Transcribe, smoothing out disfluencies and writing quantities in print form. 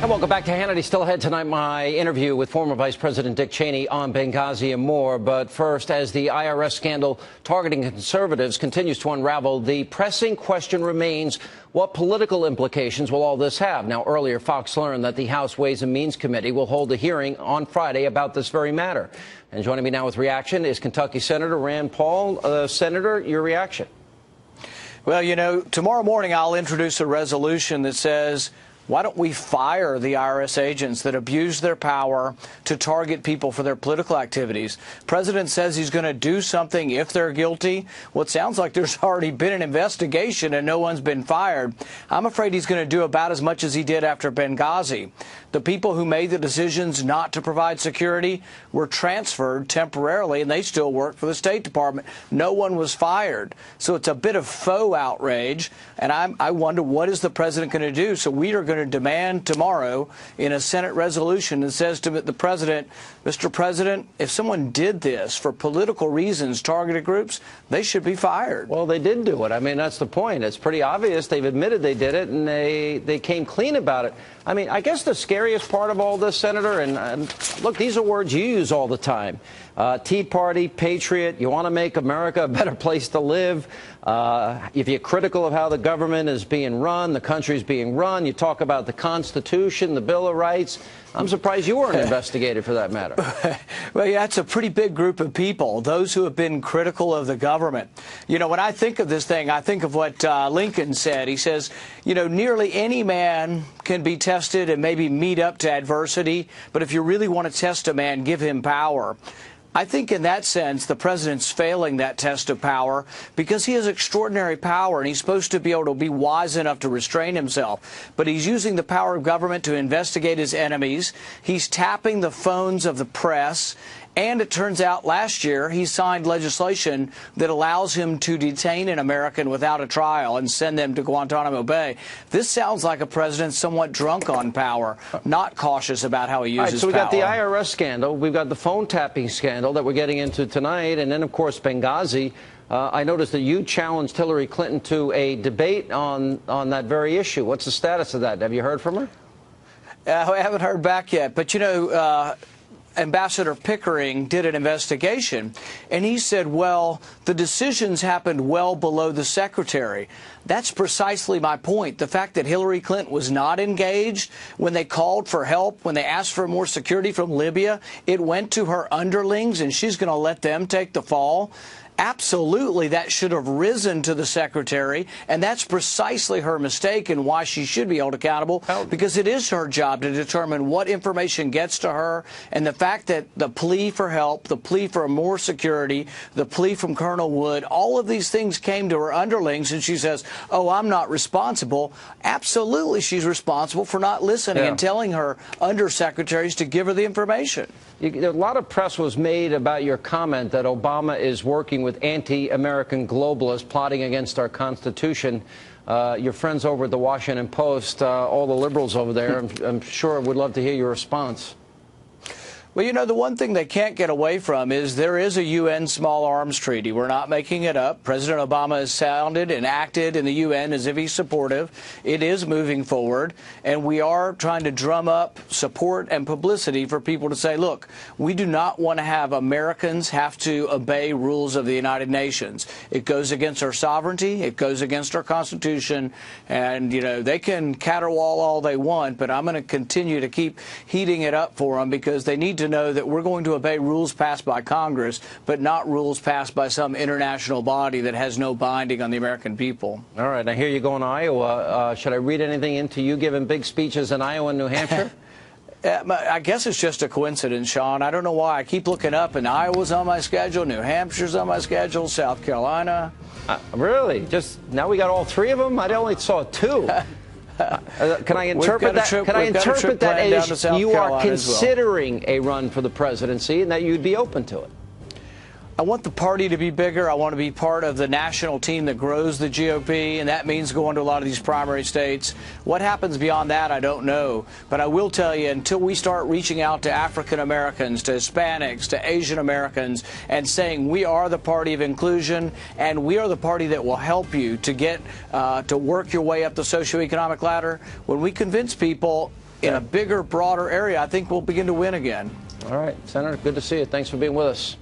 And welcome back to Hannity. Still ahead tonight, my interview with former Vice President Dick Cheney on Benghazi and more. But first, as the IRS scandal targeting conservatives continues to unravel, the pressing question remains, what political implications will all this have? Now, earlier, Fox learned that the House Ways and Means Committee will hold a hearing on Friday about this very matter. And joining me now with reaction is Kentucky Senator Rand Paul. Senator, your reaction? Well, you know, tomorrow morning I'll introduce a resolution that says, why don't we fire the IRS agents that abuse their power to target people for their political activities? The president says he's going to do something if they're guilty. Well, it sounds like there's already been an investigation and no one's been fired. I'm afraid he's going to do about as much as he did after Benghazi. The people who made the decisions not to provide security were transferred temporarily, and they still work for the State Department. No one was fired. So it's a bit of faux outrage, and I wonder, what is the president going to do? So we are going to demand tomorrow in a Senate resolution that says to the president, Mr. President, if someone did this for political reasons, targeted groups, they should be fired. Well, they did do it. I mean, that's the point. It's pretty obvious. They've admitted they did it, and they came clean about it. I mean, I guess the scariest part of all this, Senator, and look, these are words you use all the time. Tea Party, patriot, you want to make America a better place to live. If you're critical of how the government is being run, the country's being run, you talk about the Constitution, the Bill of Rights. I'm surprised you weren't investigated for that matter. Well, yeah, that's a pretty big group of people, those who have been critical of the government. You know, when I think of this thing, I think of what Lincoln said. He says, you know, nearly any man can be tested and maybe meet up to adversity, but if you really want to test a man, give him power. I think in that sense, the president's failing that test of power because he has extraordinary power and he's supposed to be able to be wise enough to restrain himself. But he's using the power of government to investigate his enemies. He's tapping the phones of the press. And it turns out last year he signed legislation that allows him to detain an American without a trial and send them to Guantanamo Bay. This sounds like a president somewhat drunk on power, not cautious about how he uses power. All right, so we got the IRS scandal. We've got the phone tapping scandal that we're getting into tonight. And then, of course, Benghazi. I noticed that you challenged Hillary Clinton to a debate on that very issue. What's the status of that? Have you heard from her? I haven't heard back yet. But, you know, Ambassador Pickering did an investigation, and he said, well, the decisions happened well below the secretary. That's precisely my point. The fact that Hillary Clinton was not engaged when they called for help, when they asked for more security from Libya, it went to her underlings, and she's going to let them take the fall. Absolutely, that should have risen to the secretary, and that's precisely her mistake and why she should be held accountable, because it is her job to determine what information gets to her. And the fact that the plea for help, the plea for more security, the plea from Colonel Wood, all of these things came to her underlings, and she says, oh, I'm not responsible. Absolutely, she's responsible for not listening and telling her undersecretaries to give her the information. A lot of press was made about your comment that Obama is working with anti-American globalists plotting against our Constitution. Your friends over at the Washington Post, all the liberals over there, I'm sure would love to hear your response. Well, you know, the one thing they can't get away from is there is a UN small arms treaty. We're not making it up. President Obama has sounded and acted in the UN as if he's supportive. It is moving forward, and we are trying to drum up support and publicity for people to say, look, we do not want to have Americans have to obey rules of the United Nations. It goes against our sovereignty. It goes against our Constitution. And, you know, they can caterwaul all they want, but I'm going to continue to keep heating it up for them because they need to know that we're going to obey rules passed by Congress, but not rules passed by some international body that has no binding on the American people. All right. I hear you going to Iowa. Should I read anything into you giving big speeches in Iowa and New Hampshire? I guess it's just a coincidence, Sean. I don't know why. I keep looking up, and Iowa's on my schedule, New Hampshire's on my schedule, South Carolina. Really? Just now we got all three of them? I only saw two. Can I interpret that? Can I interpret that as you are considering a run for the presidency and that you'd be open to it? I want the party to be bigger. I want to be part of the national team that grows the GOP, and that means going to a lot of these primary states. What happens beyond that, I don't know. But I will tell you, until we start reaching out to African Americans, to Hispanics, to Asian Americans, and saying we are the party of inclusion, and we are the party that will help you to get to work your way up the socioeconomic ladder, when we convince people in a bigger, broader area, I think we'll begin to win again. All right, Senator, good to see you. Thanks for being with us.